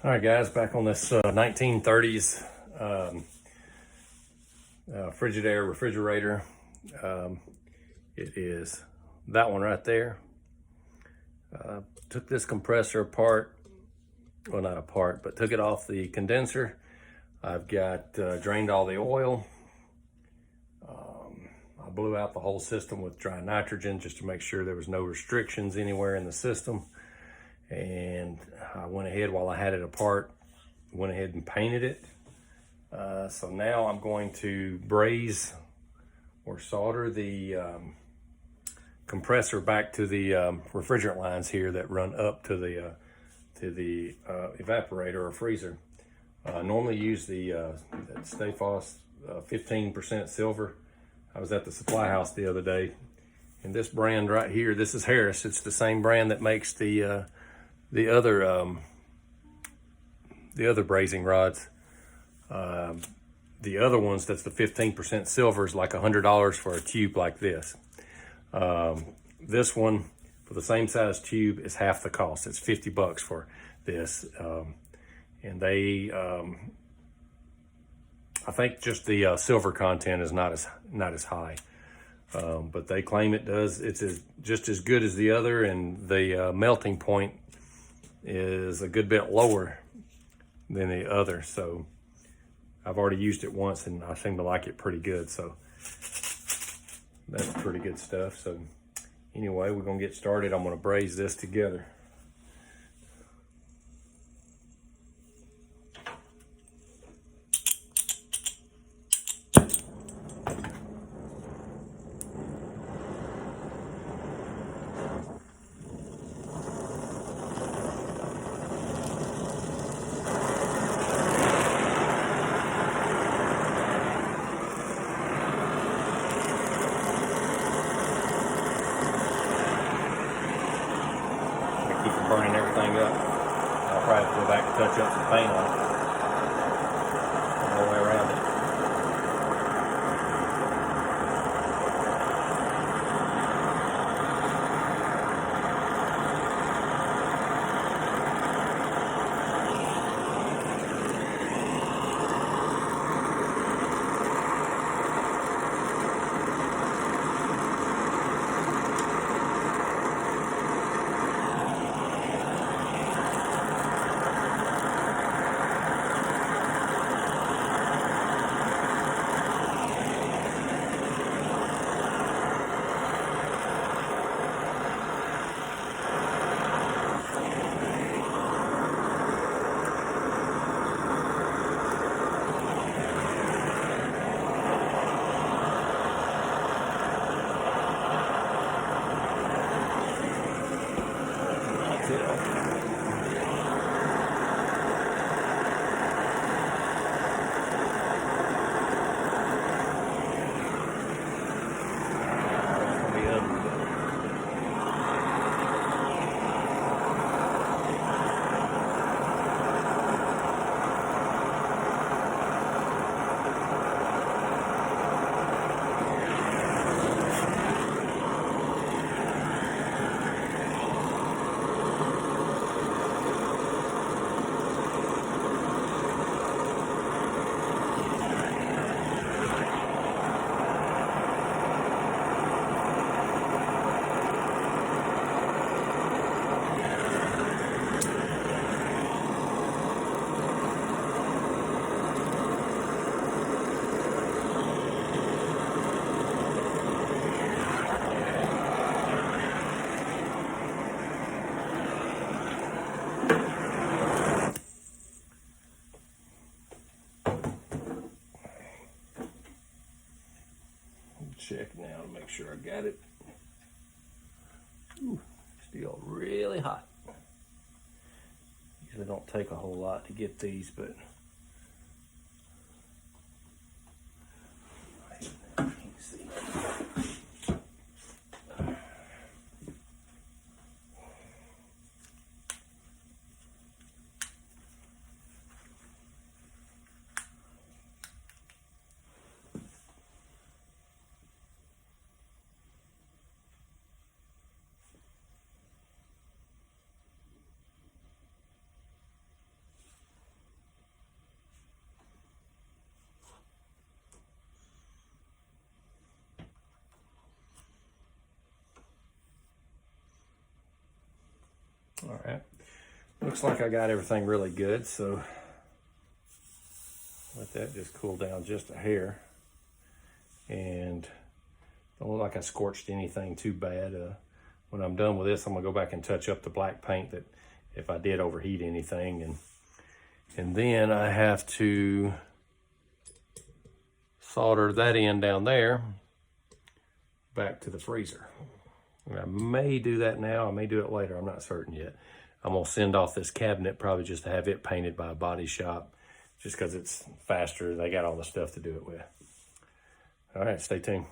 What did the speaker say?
All right, guys, back on this 1930s Frigidaire refrigerator. It is that one right there. Took this compressor apart, well, not apart, but took it off the condenser. I've got drained all the oil. I blew out the whole system with dry nitrogen just to make sure there was no restrictions anywhere in the system. And I went ahead, while I had it apart, went ahead and painted it. So now I'm going to braze or solder the compressor back to the refrigerant lines here that run up to the evaporator or freezer. I normally use the Stay Foss 15% silver. I was at the supply house the other day, and this brand right here, this is Harris. It's the same brand that makes the other brazing rods. The other ones, that's the 15% silver, is like $100 for a tube like this. This one, for the same size tube, is half the cost. It's $50 for this. And they, I think just the silver content is not as high. But they claim it does. It's just as good as the other, and the melting point is a good bit lower than the other. So I've already used it once and I seem to like it pretty good. So that's pretty good stuff. So anyway, we're gonna get started. I'm gonna braze this together. Keep from burning everything up. I'll probably have to go back and touch up some paint on it all the way around it. Check now to make sure I got it. Ooh, still really hot. Usually don't take a whole lot to get these, but you can see. All right, looks like I got everything really good, so let that just cool down just a hair. And don't look like I scorched anything too bad. When I'm done with this, I'm gonna go back and touch up the black paint that if I did overheat anything. And then I have to solder that in down there back to the freezer. I may do that now, I may do it later, I'm not certain yet. I'm gonna send off this cabinet probably just to have it painted by a body shop, just because it's faster. They got all the stuff to do it with. All right, stay tuned.